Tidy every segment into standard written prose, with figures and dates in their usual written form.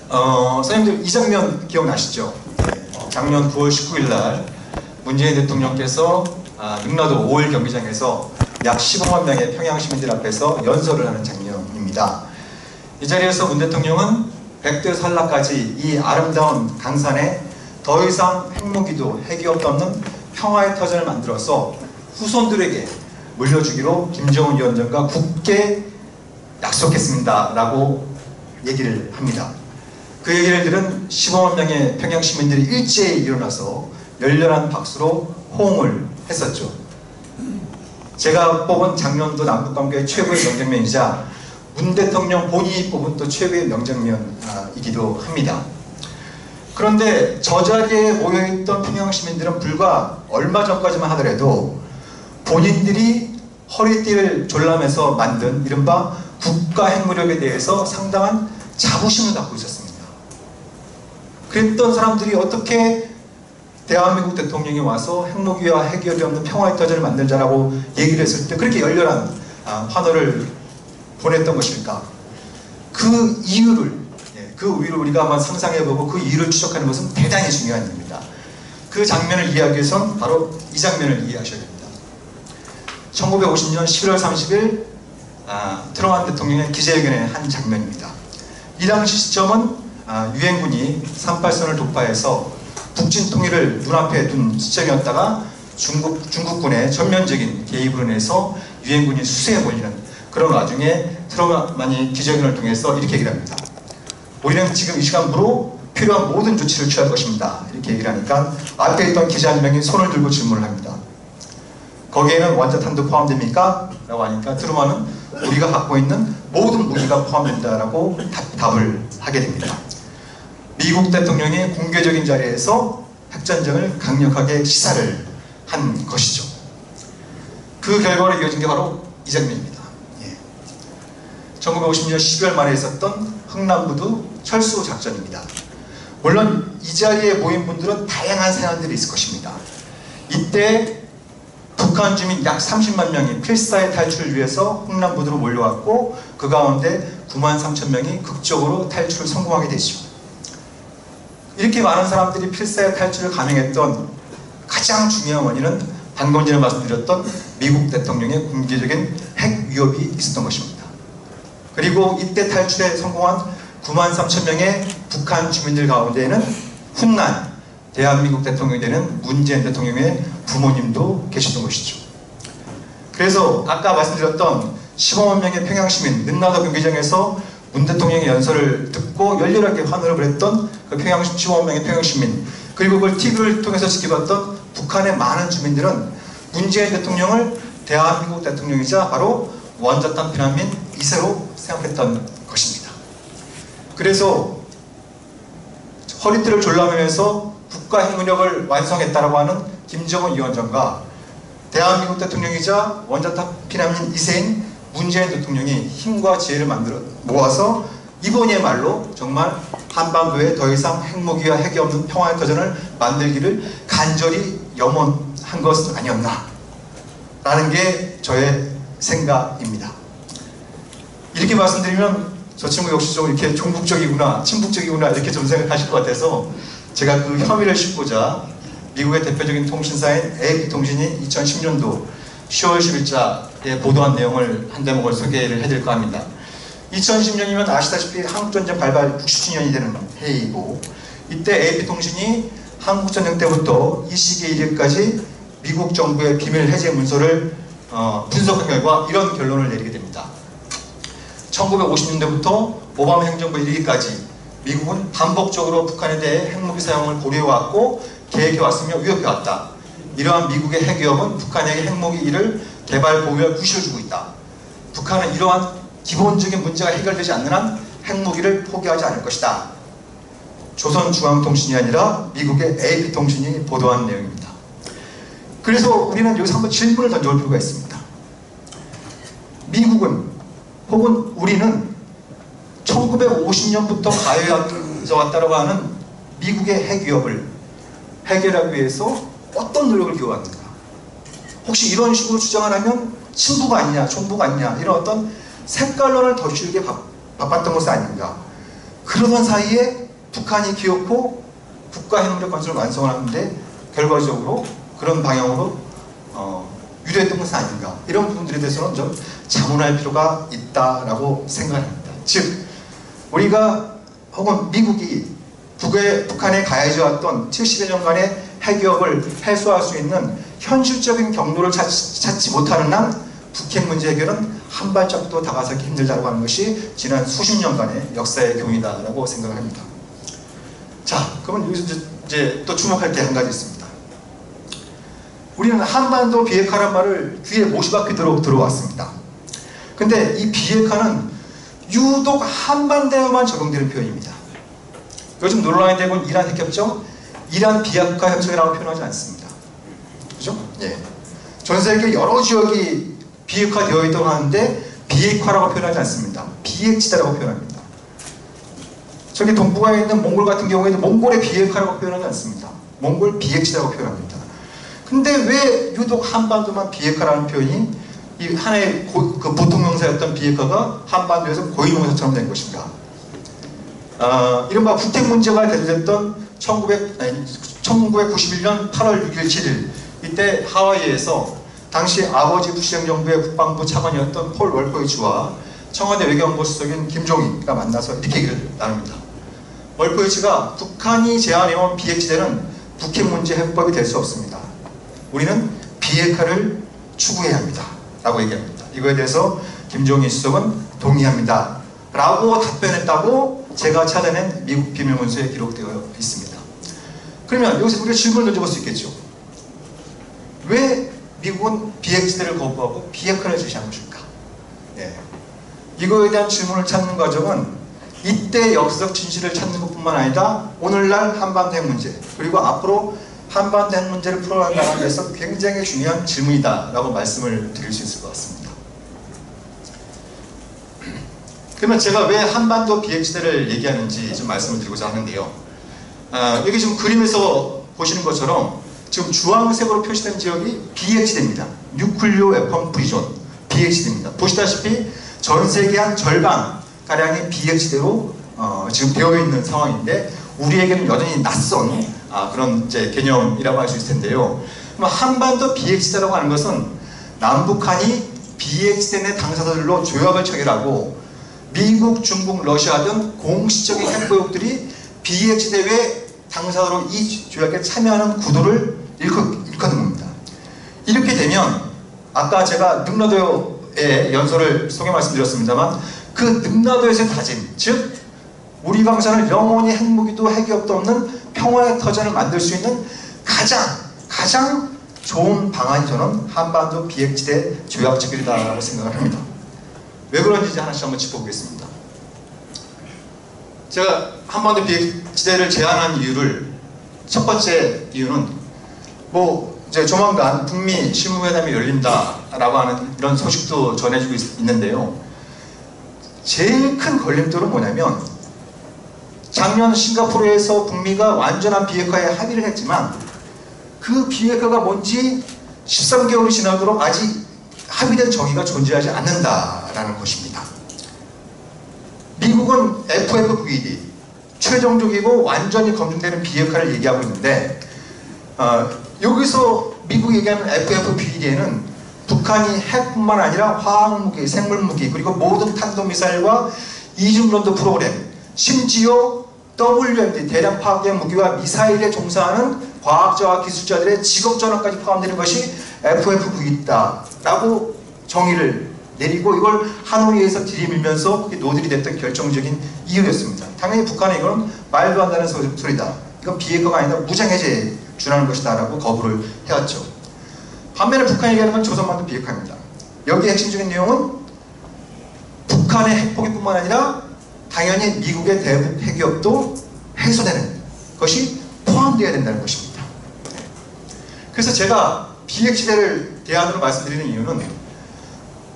선생님들 이 장면 기억나시죠? 작년 9월 19일 날 문재인 대통령께서 능라도 5월 경기장에서 약 15만 명의 평양 시민들 앞에서 연설을 하는 장면입니다. 이 자리에서 문 대통령은 백두 산라까지 이 아름다운 강산에 더 이상 핵무기도 핵기업도 없는 평화의 터전을 만들어서 후손들에게 물려주기로 김정은 위원장과 굳게 약속했습니다 라고 얘기를 합니다. 그 얘기를 들은 15만 명의 평양 시민들이 일제히 일어나서 열렬한 박수로 호응을 했었죠. 제가 뽑은 작년도 남북관계의 최고의 명장면이자 문 대통령 본인이 뽑은 또 최고의 명장면이기도 합니다. 그런데 저 자리에 모여있던 평양 시민들은 불과 얼마 전까지만 하더라도 본인들이 허리띠를 졸라매서 만든 이른바 국가 핵무력에 대해서 상당한 자부심을 갖고 있었습니다. 그랬던 사람들이 어떻게 대한민국 대통령이 와서 핵무기와 핵기업이 없는 평화의 터전을 만들자라고 얘기를 했을 때 그렇게 열렬한 환호를 보냈던 것일까? 그 이유를 우리가 한번 상상해보고 그 이유를 추적하는 것은 대단히 중요한 일입니다. 그 장면을 이해하기 위해선 바로 이 장면을 이해하셔야 됩니다. 1950년 11월 30일 트루먼 대통령의 기자회견의 한 장면입니다. 이 당시 시점은 유엔군이 38선을 돌파해서 북진 통일을 눈앞에 둔 시점이었다가 중국군의 전면적인 개입으로 인해서 유엔군이 수세에 몰리는 그런 와중에 트루먼이 기자회견을 통해서 이렇게 얘기를 합니다. 우리는 지금 이 시간부로 필요한 모든 조치를 취할 것입니다. 이렇게 얘기를 하니까 앞에 있던 기자 한 명이 손을 들고 질문을 합니다. 거기에는 원자탄도 포함됩니까? 라고 하니까 트루먼은 우리가 갖고 있는 모든 무기가 포함된다라고 답을 하게 됩니다. 미국 대통령이 공개적인 자리에서 핵전쟁을 강력하게 시사를 한 것이죠. 그 결과로 이어진 게 바로 이 장면입니다. 1950년 12월 말에 있었던 흥남부두 철수 작전입니다. 물론 이 자리에 모인 분들은 다양한 사연들이 있을 것입니다. 이때 북한 주민 약 30만 명이 필사의 탈출을 위해서 흥남부두로 몰려왔고 그 가운데 9만 3천 명이 극적으로 탈출을 성공하게 되죠. 이렇게 많은 사람들이 필사의 탈출을 감행했던 가장 중요한 원인은 방금 전에 말씀드렸던 미국 대통령의 공개적인 핵 위협이 있었던 것입니다. 그리고 이때 탈출에 성공한 9만 3천 명의 북한 주민들 가운데에는 훗날 대한민국 대통령이 되는 문재인 대통령의 부모님도 계시던 것이죠. 그래서 아까 말씀드렸던 15만 명의 평양시민 능라도 경기장에서 문 대통령의 연설을 듣고 열렬하게 환호를 보냈던 그 15만 명의 평양시민, 그리고 그걸 TV를 통해서 지켜봤던 북한의 많은 주민들은 문재인 대통령을 대한민국 대통령이자 바로 원자탄 피난민 2세로 생각했던 것입니다. 그래서 허리띠를 졸라매면서 국가 핵무력을 완성했다라고 하는 김정은 위원장과 대한민국 대통령이자 원자탄 피난민 2세인 문재인 대통령이 힘과 지혜를 모아서 이번이야말로 정말 한반도에 더 이상 핵무기와 핵이 없는 평화의 터전을 만들기를 간절히 염원한 것은 아니었나 라는 게 저의 생각입니다. 이렇게 말씀드리면 저 친구 역시 좀 이렇게 종북적이구나, 친북적이구나 이렇게 좀 생각하실 것 같아서 제가 그 혐의를 싣고자 미국의 대표적인 통신사인 AP통신이 2010년도 10월 10일자에 보도한 내용을 한 대목을 소개를 해드릴까 합니다. 2010년이면 아시다시피 한국전쟁 발발 60주년이 되는 해이고, 이때 AP통신이 한국전쟁 때부터 이 시기에 이르기까지 미국 정부의 비밀 해제 문서를 분석한 결과 이런 결론을 내리게 됩니다. 1950년대부터 오바마 행정부에 이르기까지 미국은 반복적으로 북한에 대해 핵무기 사용을 고려해왔고 계획해왔으며 위협해왔다. 이러한 미국의 핵위협은 북한에게 핵무기를 개발 보유할 구실을 주고 있다. 북한은 이러한 기본적인 문제가 해결되지 않는 한 핵무기를 포기하지 않을 것이다. 조선중앙통신이 아니라 미국의 AP통신이 보도한 내용입니다. 그래서 우리는 여기서 한번 질문을 던져볼 필요가 있습니다. 미국은 혹은 우리는 1950년부터 가해져 왔다고 하는 미국의 핵위협을 해결하기 위해서 어떤 노력을 기울였는가? 혹시 이런 식으로 주장을 하면 친부가 아니냐, 종부가 아니냐 이런 어떤 색깔론을 덧씌우기에 바빴던 것은 아닌가? 그러던 사이에 북한이 기어코 국가 핵무력 건설을 완성을 하는데 결과적으로 그런 방향으로 유리했던 것은 아닌가, 이런 부분들에 대해서는 좀 자문할 필요가 있다라고 생각합니다. 즉 우리가 혹은 미국이 북한에 가해져 왔던 70여 년간의 핵위협을 해소할 수 있는 현실적인 경로를 찾지 못하는 한 북핵 문제 해결은 한 발짝도 다가서기 힘들다고 하는 것이 지난 수십 년간의 역사의 교훈이다라고 생각을 합니다. 자, 그러면 여기서 이제 또 주목할 게 한 가지 있습니다. 우리는 한반도 비핵화란 말을 귀에 못이 박히도록 들어왔습니다. 근데 이 비핵화는 유독 한반도에만 적용되는 표현입니다. 요즘 논란이 되고 있는 이란 핵협정, 이란 비핵화 협정이라고 표현하지 않습니다. 그죠? 예. 전 세계 여러 지역이 비핵화되어 있다고 하는데 비핵화라고 표현하지 않습니다. 비핵지대라고 표현합니다. 저기 동북아에 있는 몽골 같은 경우에는 몽골의 비핵화라고 표현하지 않습니다. 몽골 비핵지대라고 표현합니다. 근데 왜 유독 한반도만 비핵화라는 표현이 이 하나의 그 보통명사였던 비핵화가 한반도에서 고유명사처럼 된 것인가? 이른바 북핵 문제가 대두됐던 1991년 8월 6일 7일 이때 하와이에서 당시 아버지 부시 행정부의 국방부 차관이었던 폴 월포이치와 청와대 외교안보 수석인 김종인가 만나서 이렇게 얘기를 나눕니다. 월포이치가 북한이 제안해온 비핵지대는 북핵 문제 해법이 될 수 없습니다. 우리는 비핵화를 추구해야 합니다. 라고 얘기합니다. 이거에 대해서 김종인 수석은 동의합니다. 라고 답변했다고 제가 찾아낸 미국 비밀문서에 기록되어 있습니다. 그러면 여기서 우리가 질문을 던져볼 수 있겠죠. 왜 미국은 비핵지대를 거부하고 비핵화를 제시한 것일까? 예. 이거에 대한 질문을 찾는 과정은 이때 역사적 진실을 찾는 것뿐만 아니라 오늘날 한반도 핵 문제, 그리고 앞으로 한반도 핵 문제를 풀어나가기 위해서 굉장히 중요한 질문이다 라고 말씀을 드릴 수 있을 것 같습니다. 그러면 제가 왜 한반도 비핵지대를 얘기하는지 좀 말씀을 드리고자 하는데요. 여기 지금 그림에서 보시는 것처럼 지금 주황색으로 표시된 지역이 비핵지대입니다. 뉴클리오 웨폰 프리존 비핵지대입니다. 보시다시피 전 세계 한 절반가량이 비핵지대로 지금 되어 있는 상황인데 우리에게는 여전히 낯선 그런 이제 개념이라고 할 수 있을 텐데요. 한반도 비핵지대라고 하는 것은 남북한이 비핵지대 내 당사자들로 조약을 체결하고 미국, 중국, 러시아 등 공식적인 핵보역들이 비핵지대 외 당사자로 이 조약에 참여하는 구도를 일컫는 겁니다. 이렇게 되면 아까 제가 능라도의 연설을 소개 말씀드렸습니다만 그 능라도에서의 다짐, 즉 우리 방사는 영원히 핵무기도 핵위협도 없는 평화의 터전을 만들 수 있는 가장 좋은 방안이 저는 한반도 비핵지대 조약 체결이다라고 생각을 합니다. 왜 그런지 하나씩 한번 짚어보겠습니다. 제가 한반도 비핵지대를 제안한 이유를, 첫 번째 이유는 이제 조만간 북미 실무회담이 열린다라고 하는 이런 소식도 전해지고 있는데요. 제일 큰 걸림돌은 뭐냐면 작년 싱가포르에서 북미가 완전한 비핵화에 합의를 했지만 그 비핵화가 뭔지 13개월이 지나도록 아직 합의된 정의가 존재하지 않는다라는 것입니다. 미국은 FFVD, 최종적이고 완전히 검증되는 비핵화를 얘기하고 있는데 여기서 미국이 얘기하는 FFVD에는 북한이 핵뿐만 아니라 화학무기, 생물무기, 그리고 모든 탄도미사일과 이중전도 프로그램, 심지어 WMD, 대량 파괴 무기와 미사일에 종사하는 과학자와 기술자들의 직업전환까지 포함되는 것이 FFVD다 라고 정의를 내리고 이걸 하노이에서 들이밀면서 그게 노딜이 됐던 결정적인 이유였습니다. 당연히 북한은 이건 말도 안 되는 소리다. 이건 비핵화가 아니라 무장해제에 준하는 것이다 라고 거부를 해왔죠. 반면에 북한이 얘기하는 건 조선반도 비핵화입니다. 여기에 핵심적인 내용은 북한의 핵포기뿐만 아니라 당연히 미국의 대북 핵위협도 해소되는 것이 포함되어야 된다는 것입니다. 그래서 제가 비핵지대를 대안으로 말씀드리는 이유는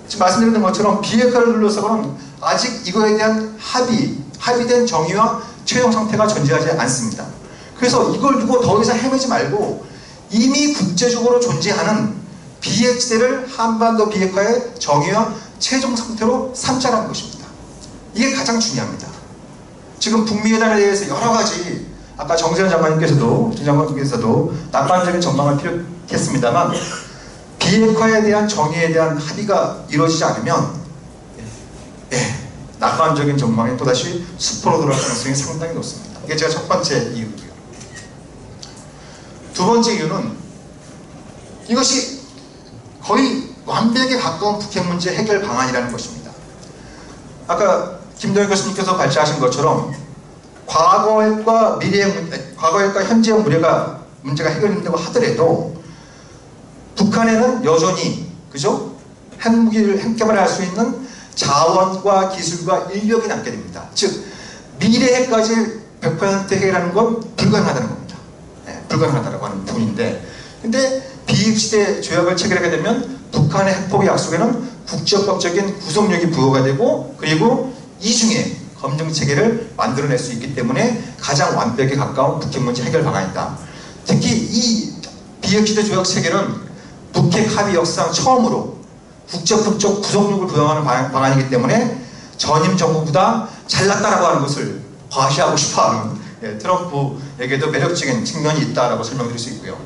지금 말씀드린 것처럼 비핵화를 둘러싸고는 아직 이거에 대한 합의된 정의와 최종 상태가 존재하지 않습니다. 그래서 이걸 두고 더 이상 헤매지 말고 이미 국제적으로 존재하는 비핵지대를 한반도 비핵화의 정의와 최종 상태로 삼자라는 것입니다. 이게 가장 중요합니다. 지금 북미회담에 대해서 여러 가지 아까 정세현 장관님께서도 낙관적인 전망을 피력했습니다만 비핵화에 대한 정의에 대한 합의가 이루어지지 않으면 낙관적인 전망이 또다시 수포로 돌아갈 가능성이 상당히 높습니다. 이게 제가 첫 번째 이유고요. 두 번째 이유는 이것이 거의 완벽에 가까운 북핵 문제 해결 방안이라는 것입니다. 아까 김동현 교수님께서 발제하신 것처럼 과거핵과 현재의 문제가 해결된다고 하더라도 북한에는 여전히 핵무기를 개발할 수 있는 자원과 기술과 인력이 남게 됩니다. 즉 미래에까지 100% 해결하는 건 불가능하다는 겁니다. 불가능하다고 하는 부분인데, 근데 비핵시대 조약을 체결하게 되면 북한의 핵포기 약속에는 국제법적인 구속력이 부여가 되고, 그리고 이중에 검증 체계를 만들어낼 수 있기 때문에 가장 완벽에 가까운 북핵 문제 해결 방안이다. 특히 이 비핵시대 조약 체계는 북핵 합의 역사상 처음으로 국제법적 구속력을 부여하는 방안이기 때문에 전임 정부보다 잘났다라고 하는 것을 과시하고 싶어하는 트럼프에게도 매력적인 측면이 있다라고 설명드릴 수 있고요.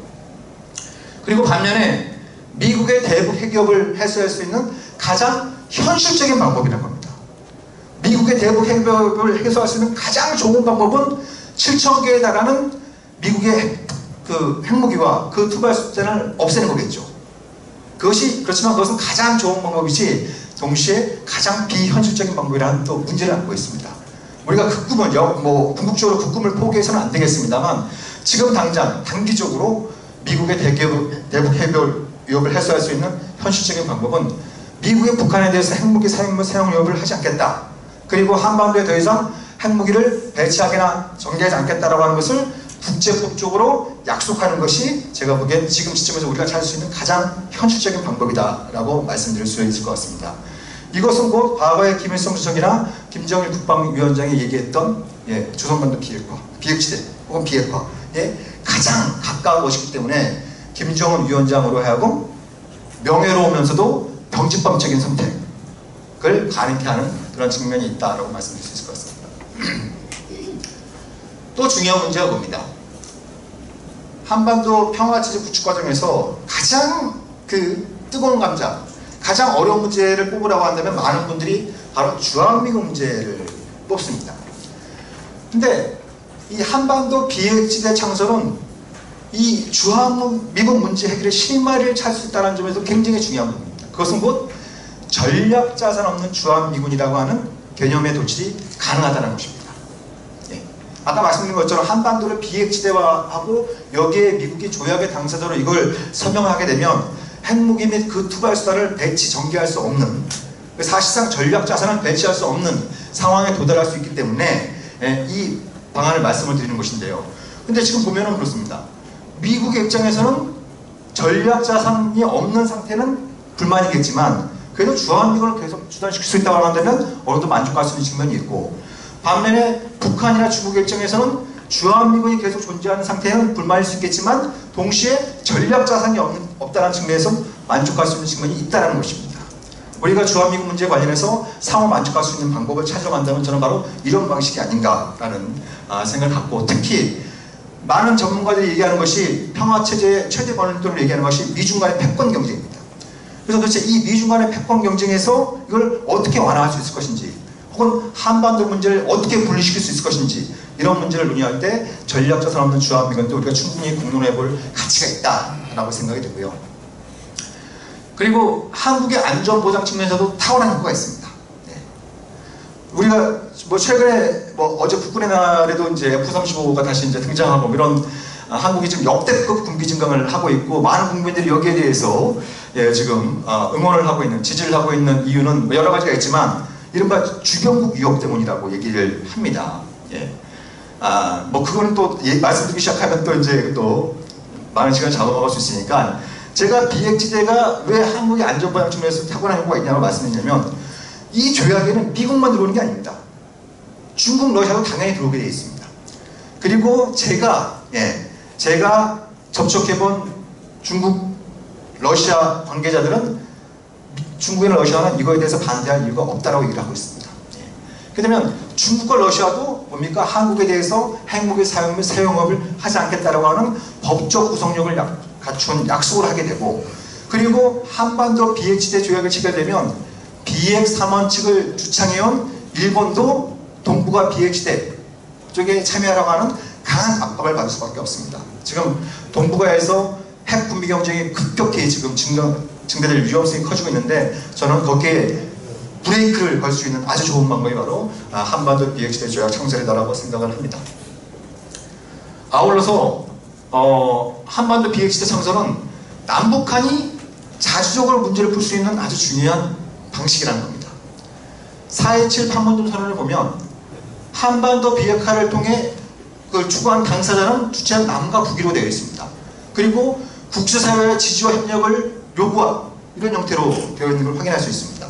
그리고 반면에 미국의 대북 핵위협을 해소할 수 있는 가장 현실적인 방법이라는 겁니다. 미국의 대북 핵위협을 해소할 수 있는 가장 좋은 방법은 7,000개에 달하는 미국의 핵무기와 그 투발수단을 없애는 거겠죠. 그렇지만 그것은 가장 좋은 방법이지 동시에 가장 비현실적인 방법이라는 또 문제를 안고 있습니다. 우리가 그 꿈은 궁극적으로 그 꿈을 포기해서는 안 되겠습니다만 지금 당장 단기적으로 미국의 대북 핵위협을 해소할 수 있는 현실적인 방법은 미국이 북한에 대해서 핵무기 사용 위협을 하지 않겠다. 그리고 한반도에 더 이상 핵무기를 배치하거나 전개하지 않겠다라고 하는 것을 국제법적으로 약속하는 것이 제가 보기엔 지금 시점에서 우리가 찾을 수 있는 가장 현실적인 방법이다라고 말씀드릴 수 있을 것 같습니다. 이것은 곧 과거의 김일성 주석이나 김정일 국방위원장이 얘기했던 조선반도 비핵시대 혹은 비핵화에 가장 가까운 것이기 때문에 김정은 위원장으로 하여금 명예로우면서도 병집범적인 선택을 가능케 하는 그런 측면이 있다라고 말씀드릴 수 있을 것 같습니다. 또 중요한 문제가 뭡니다. 한반도 평화체제 구축 과정에서 가장 뜨거운 감자, 가장 어려운 문제를 뽑으라고 한다면 많은 분들이 바로 주한미군 문제를 뽑습니다. 근데 이 한반도 비핵지대 창설은 이 주한미군 문제 해결의 실마리를 찾을 수 있다는 점에서 굉장히 중요한 부분입니다. 그것은 곧 전략자산 없는 주한미군이라고 하는 개념의 도출이 가능하다는 것입니다. 아까 말씀드린 것처럼 한반도를 비핵지대화하고 여기에 미국이 조약의 당사자로 이걸 서명하게 되면 핵무기 및 그 투발수단을 전개할 수 없는, 사실상 전략자산을 배치할 수 없는 상황에 도달할 수 있기 때문에 이 방안을 말씀을 드리는 것인데요. 근데 지금 보면은 그렇습니다. 미국의 입장에서는 전략자산이 없는 상태는 불만이겠지만 그래도 주한미군을 계속 주둔시킬 수 있다고 한다면 어느 정도 만족할 수 있는 측면이 있고, 반면에 북한이나 중국의 입장에서는 주한미군이 계속 존재하는 상태는 불만일 수 있겠지만 동시에 전략자산이 없다는 측면에서 만족할 수 있는 측면이 있다는 것입니다. 우리가 주한미군 문제에 관련해서 상호 만족할 수 있는 방법을 찾으러 간다면 저는 바로 이런 방식이 아닌가라는 생각을 갖고, 특히 많은 전문가들이 얘기하는 것이 평화체제의 최대 번뇌를 얘기하는 것이 미중 간의 패권 경쟁입니다. 그래서 도대체 이 미중 간의 패권 경쟁에서 이걸 어떻게 완화할 수 있을 것인지, 혹은 한반도 문제를 어떻게 분리시킬 수 있을 것인지, 이런 문제를 논의할 때 전략자산 없는 주한미군도 우리가 충분히 공론해볼 가치가 있다라고 생각이 되고요. 그리고 한국의 안전보장 측면에서도 탁월한 효과가 있습니다. 우리가 최근에 어제 국군의 날에도 이제 F-35가 다시 이제 등장하고 이런 한국이 지금 역대급 군비 증강을 하고 있고, 많은 국민들이 여기에 대해서 지금 응원을 하고 있는, 지지를 하고 있는 이유는 여러 가지가 있지만 이른바 주변국 위협 때문이라고 얘기를 합니다. 그거는 또 말씀드리기 시작하면 또 이제 또 많은 시간을 잡아먹을 수 있으니까, 제가 비핵지대가 왜 한국의 안전보장 측면에서 탁월한 효과가 있냐고 말씀드리냐면, 이 조약에는 미국만 들어오는 게 아닙니다. 중국, 러시아도 당연히 들어오게 되어 있습니다. 그리고 제가 접촉해본 중국, 러시아 관계자들은 중국이나 러시아는 이거에 대해서 반대할 이유가 없다고 얘기를 하고 있습니다. 그러면 중국과 러시아도 뭡니까? 한국에 대해서 핵무기 사용 및 사용업을 하지 않겠다라고 하는 법적 구속력을 갖춘 약속을 하게 되고, 그리고 한반도 비핵지대 조약을 체결되면 비핵 3원 측을 주창해온 일본도 동북아 비핵지대 쪽에 참여하라고 하는 강한 압박을 받을 수밖에 없습니다. 지금 동북아에서 핵 군비 경쟁이 급격히 지금 증대될 위험성이 커지고 있는데, 저는 거기에 브레이크를 걸 수 있는 아주 좋은 방법이 바로 한반도 비핵지대 조약 창설이다라고 생각을 합니다. 아울러서 한반도 비핵지대 창설은 남북한이 자주적으로 문제를 풀 수 있는 아주 중요한 방식이라는 겁니다. 4.27 판문점 선언을 보면 한반도 비핵화를 통해 그걸 추구한 당사자는 주체한 남과 북이로 되어 있습니다. 그리고 국제사회의 지지와 협력을 요구한 이런 형태로 되어 있는 걸 확인할 수 있습니다.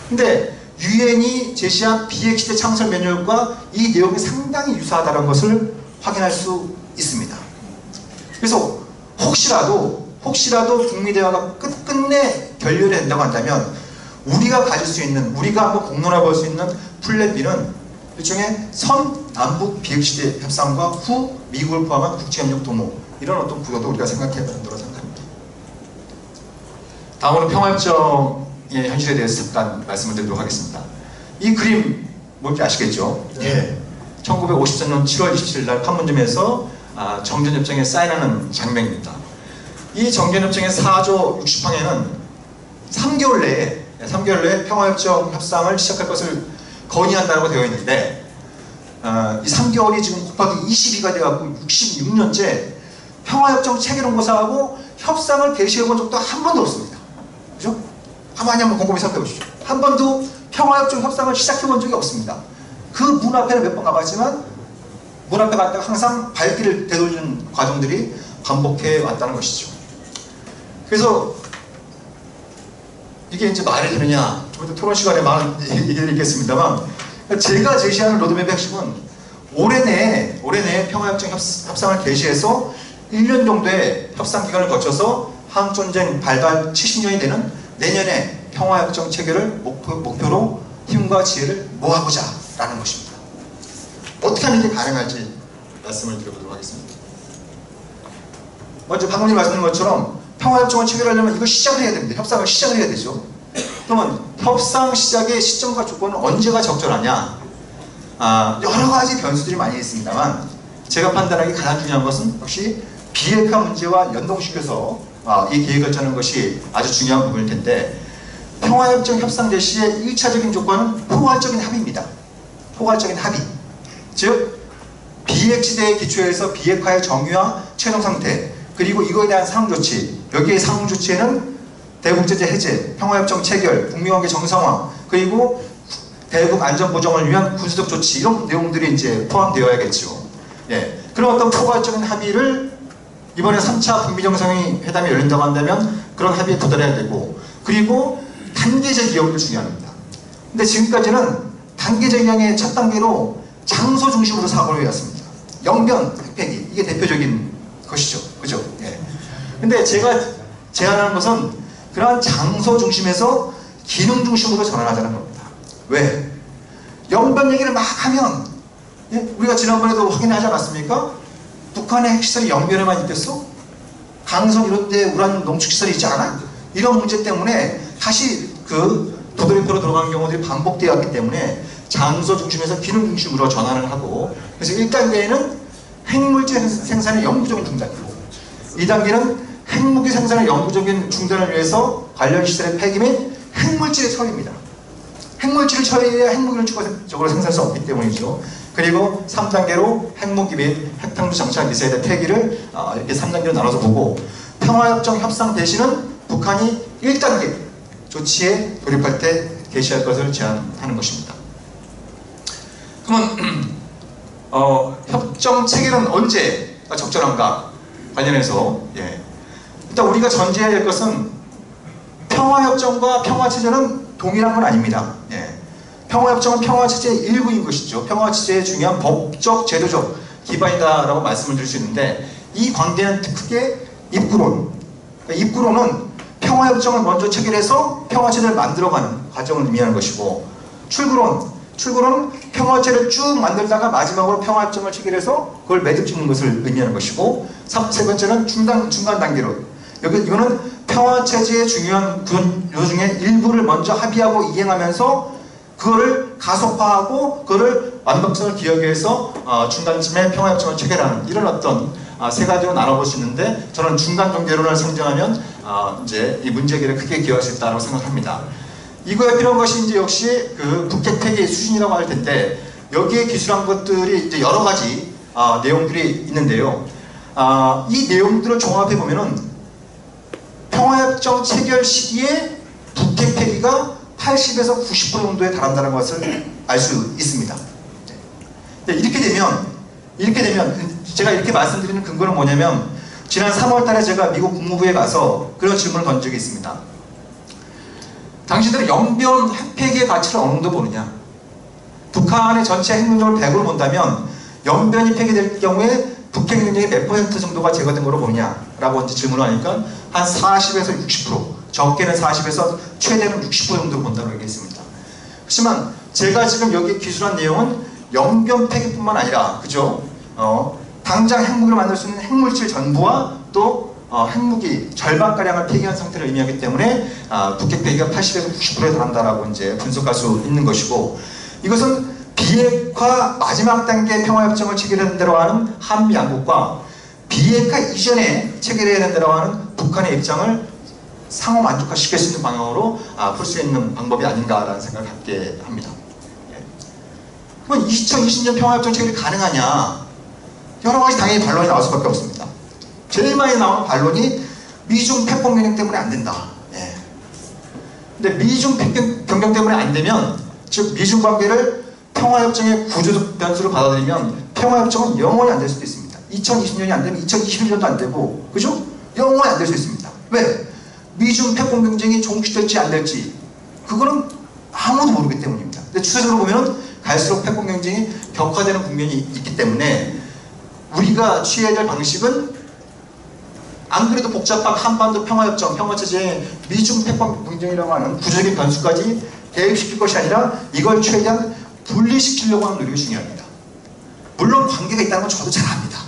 근데 유엔이 제시한 비핵시대 창설 매뉴얼과 이 내용이 상당히 유사하다는 것을 확인할 수 있습니다. 그래서 혹시라도 북미 대화가 끝내 결렬이 된다고 한다면 우리가 가질 수 있는, 우리가 한번 공론해 볼 수 있는 플랜 B는 일종의 남북 비핵시대 협상과 후 미국을 포함한 국제협력 도모, 이런 어떤 구도도 우리가 생각해야 된다고 생각합니다. 다음으로 평화협정의 현실에 대해서 잠깐 말씀을 드리도록 하겠습니다. 이 그림 뭔지 아시겠죠? 예. 1954년 7월 27일 날 판문점에서 정전협정에 사인하는 장면입니다. 이 정전협정의 4조 60항에는 3개월 내에 평화협정 협상을 시작할 것을 건의한다고 되어 있는데, 이 3개월이 지금 곱하기 22가 되어갖고 66년째 평화협정 체결원고사하고 협상을 개시해본 적도 한 번도 없습니다. 그죠? 가만히 한번 곰곰이 살펴보시죠. 한 번도 평화협정 협상을 시작해본 적이 없습니다. 그 문 앞에는 몇 번 가봤지만 문 앞에 갔다가 항상 발길을 되돌리는 과정들이 반복해 왔다는 것이죠. 그래서 이게 이제 말이 되느냐, 좀 더 토론 시간에 많은 얘기를 읽겠습니다만, 제가 제시하는 로드맵의 핵심은 올해 내에 평화협정 협상을 개시해서 1년 정도의 협상 기간을 거쳐서 한국전쟁 발발 70년이 되는 내년에 평화협정 체결을 목표로 힘과 지혜를 모아보자 라는 것입니다. 어떻게 하면 이게 가능할지 말씀을 드려보도록 하겠습니다. 먼저 방금 말씀드린 것처럼 평화협정을 체결하려면 이거 시작을 해야 됩니다. 협상을 시작을 해야 되죠. 그러면 협상 시작의 시점과 조건은 언제가 적절하냐? 여러 가지 변수들이 많이 있습니다만 제가 판단하기 가장 중요한 것은 역시 비핵화 문제와 연동시켜서 이 계획을 짜는 것이 아주 중요한 부분일 텐데, 평화협정 협상 개시의 1차적인 조건은 포괄적인 합의입니다. 포괄적인 합의. 즉 비핵지대의 기초에서 비핵화의 정의와 최종 상태, 그리고 이거에 대한 상응조치, 여기에 상응조치에는 대국제재 해제, 평화협정 체결, 북미관계 정상화, 그리고 대국 안전 보장을 위한 군사적 조치, 이런 내용들이 이제 포함되어야겠죠. 예. 그런 어떤 포괄적인 합의를 이번에 3차 북미 정상회담이 열린다고 한다면 그런 합의에 도달해야 되고, 그리고 단계적 이용도 중요합니다. 근데 지금까지는 단계적 이용의 첫 단계로 장소 중심으로 사고를 해왔습니다. 영변, 핵폐기, 이게 대표적인 것이죠. 그죠? 예. 근데 제가 제안하는 것은 그러한 장소 중심에서 기능 중심으로 전환하자는 겁니다. 왜? 영변 얘기를 막 하면, 예? 우리가 지난번에도 확인하지 않았습니까? 북한의 핵시설이 영변에만 있겠어? 강성 이런 데 우란 농축시설이 있지 않아? 이런 문제 때문에 다시 그 도돌이표로 들어가는 경우들이 반복되었기 때문에 장소 중심에서 기능 중심으로 전환을 하고, 그래서 1단계에는 핵물질 생산의 영구적인 중단이고, 2단계는 핵무기 생산의 영구적인 중단을 위해서 관련 시설의 폐기 및 핵물질의 처리입니다. 핵물질을 처리해야 핵무기를 추가적으로 생산할 수 없기 때문이죠. 그리고 3단계로 핵무기 및 핵탄두 장착 미사일의 폐기를 이렇게 3단계로 나눠서 보고, 평화협정 협상 대신은 북한이 1단계 조치에 돌입할 때 개시할 것을 제안하는 것입니다. 그러면 협정 체결은 언제가 적절한가 관련해서, 예. 일단 우리가 전제해야 될 것은 평화협정과 평화체제는 동일한 건 아닙니다. 예. 평화협정은 평화체제의 일부인 것이죠. 평화체제의 중요한 법적, 제도적 기반이다라고 말씀을 드릴 수 있는데, 이 관계는 크게 입구론. 그러니까 입구론은 평화협정을 먼저 체결해서 평화체제를 만들어가는 과정을 의미하는 것이고, 출구론, 출구는 평화체를 쭉 만들다가 마지막으로 평화협정을 체결해서 그걸 매듭 짓는 것을 의미하는 것이고, 세 번째는 중간 단계로, 이거는 평화체제의 중요한 요소 중에 일부를 먼저 합의하고 이행하면서 그거를 가속화하고 그거를 완벽성을 기하기 위해서 중간쯤에 평화협정을 체결하는 이런 어떤 세 가지로 나눠볼 수 있는데, 저는 중간 종교론을 상정하면 이제 이 문제 해결에 크게 기여할 수 있다고 생각합니다. 이거에 필요한 것이 이제 역시 그 북핵 폐기 수준이라고 할 텐데, 여기에 기술한 것들이 이제 여러 가지 내용들이 있는데요. 이 내용들을 종합해 보면은 평화협정 체결 시기에 북핵 폐기가 80에서 90% 정도에 달한다는 것을 알 수 있습니다. 이렇게 되면 제가 이렇게 말씀드리는 근거는 뭐냐면, 지난 3월 달에 제가 미국 국무부에 가서 그런 질문을 던 적이 있습니다. 당신들은 영변 핵폐기의 가치를 어느 정도 보느냐? 북한의 전체 핵 능력을 100으로 본다면 영변이 폐기될 경우에 북핵 능력이 몇 % 정도가 제거된 거로 보느냐? 라고 이제 질문을 하니까 한 40에서 60%, 적게는 40에서 최대는 60% 정도로 본다고 얘기했습니다. 하지만 제가 지금 여기 기술한 내용은 영변 폐기뿐만 아니라, 그죠? 당장 핵무기를 만들 수 있는 핵물질 전부와 또 핵무기 절반가량을 폐기한 상태를 의미하기 때문에 북핵 폐기가 80에서 90%에 달한다라고 이제 분석할 수 있는 것이고, 이것은 비핵화 마지막 단계 평화협정을 체결한다고 하는 한미 양국과 비핵화 이전에 체결해야 된다고 하는 북한의 입장을 상호 만족화시킬 수 있는 방향으로 풀 수 있는 방법이 아닌가라는 생각을 갖게 합니다. 그럼 2020년 평화협정 체결이 가능하냐? 여러 가지 당연히 반론이 나올 수밖에 없습니다. 제일 많이 나오는 반론이 미중 패권 경쟁 때문에 안 된다. 근데 미중 패권 경쟁 때문에 안 되면, 즉 미중 관계를 평화협정의 구조적 변수로 받아들이면 평화협정은 영원히 안 될 수도 있습니다. 2020년이 안 되면 2021년도 안 되고, 그죠? 영원히 안 될 수 있습니다. 왜? 미중 패권 경쟁이 종식될지 안 될지 그거는 아무도 모르기 때문입니다. 근데 추세적으로 보면 갈수록 패권 경쟁이 격화되는 국면이 있기 때문에 우리가 취해야 될 방식은 안 그래도 복잡한 한반도 평화협정, 평화체제에 미중 패권 경쟁이라고 하는 구조적인 변수까지 개입시킬 것이 아니라 이걸 최대한 분리시키려고 하는 노력이 중요합니다. 물론 관계가 있다는 건 저도 잘 압니다.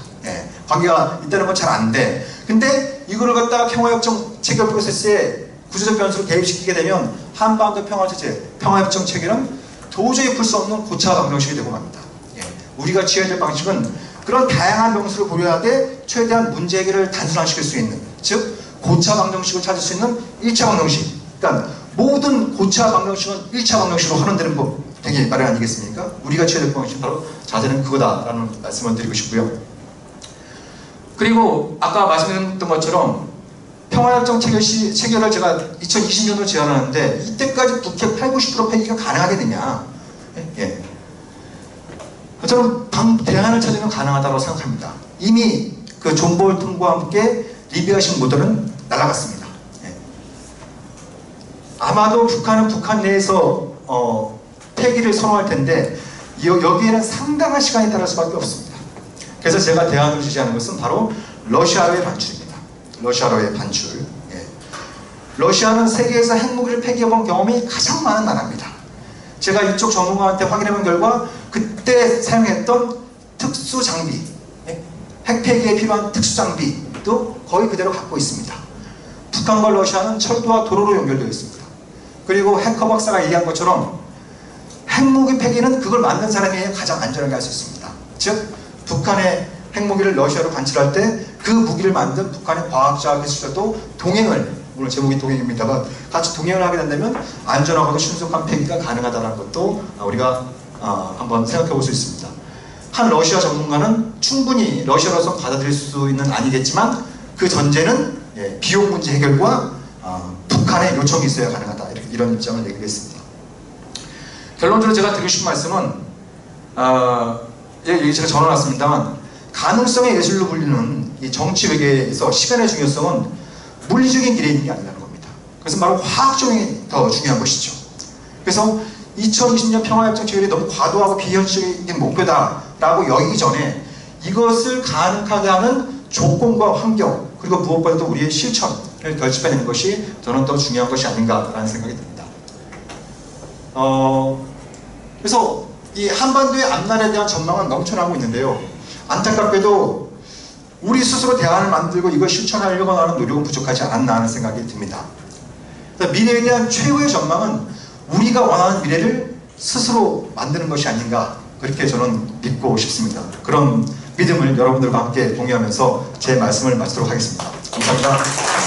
관계가 있다는 건 잘 아는데, 근데 이거를 갖다가 평화협정 체결 프로세스에 구조적 변수를 개입시키게 되면 한반도 평화체제, 평화협정 체결은 도저히 풀 수 없는 고차 방정식이 되고 맙니다. 우리가 취해야 될 방식은 그런 다양한 변수를 고려하되 최대한 문제 해결을 단순화시킬 수 있는, 즉 고차 방정식을 찾을 수 있는 1차 방정식. 그러니까 모든 고차 방정식은 1차 방정식으로 환원되는 법 되게 마련 아니겠습니까? 우리가 취해야 될 방식은 바로 자세는 그거다라는 말씀을 드리고 싶고요. 그리고 아까 말씀드렸던 것처럼 평화협정 체결을 제가 2020년으로 제안하는데, 이때까지 북핵 80-90% 폐기가 가능하겠느냐? 저는 대안을 찾으면 가능하다고 생각합니다. 이미 그 존 볼튼과 함께 리비아식 모델은 날아갔습니다. 아마도 북한은 북한 내에서 폐기를 선호할 텐데 여기에는 상당한 시간이 따를 수밖에 없습니다. 그래서 제가 대안으로 제시하는 것은 바로 러시아로의 반출입니다. 러시아로의 반출. 러시아는 세계에서 핵무기를 폐기해본 경험이 가장 많은 나라입니다. 제가 이쪽 전문가한테 확인해본 결과 그때 사용했던 특수 장비, 핵 폐기에 필요한 특수 장비도 거의 그대로 갖고 있습니다. 북한과 러시아는 철도와 도로로 연결되어 있습니다. 그리고 해커 박사가 얘기한 것처럼 핵무기 폐기는 그걸 만든 사람이 가장 안전하게 할 수 있습니다. 즉 북한의 핵무기를 러시아로 반출할 때 그 무기를 만든 북한의 과학자와 기술자도 동행을, 물론 제목이 동행입니다만 같이 동행을 하게 된다면 안전하고도 신속한 폐기가 가능하다는 것도 우리가 한번 생각해 볼 수 있습니다. 한 러시아 전문가는 충분히 러시아로서 받아들일 수 있는 아니겠지만 그 전제는 비용 문제 해결과 북한의 요청이 있어야 가능하다, 이런 입장을 내기로 했습니다. 결론적으로 제가 드리고 싶은 말씀은 여기 제가 적어놨습니다만, 가능성의 예술로 불리는 이 정치 외교에서 시간의 중요성은 물리적인 길에 있는 게 아니라는 겁니다. 그래서 바로 화학적인 더 중요한 것이죠. 그래서 2020년 평화협정 체결이 너무 과도하고 비현실적인 목표다라고 여기기 전에 이것을 가능하게 하는 조건과 환경, 그리고 무엇보다도 우리의 실천을 결집해내는 것이 저는 더 중요한 것이 아닌가라는 생각이 듭니다. 그래서 이 한반도의 앞날에 대한 전망은 넘쳐나고 있는데요. 안타깝게도 우리 스스로 대안을 만들고 이걸 실천하려고 하는 노력은 부족하지 않았나 하는 생각이 듭니다. 미래에 대한 최후의 전망은 우리가 원하는 미래를 스스로 만드는 것이 아닌가, 그렇게 저는 믿고 싶습니다. 그런 믿음을 여러분들과 함께 공유하면서 제 말씀을 마치도록 하겠습니다. 감사합니다.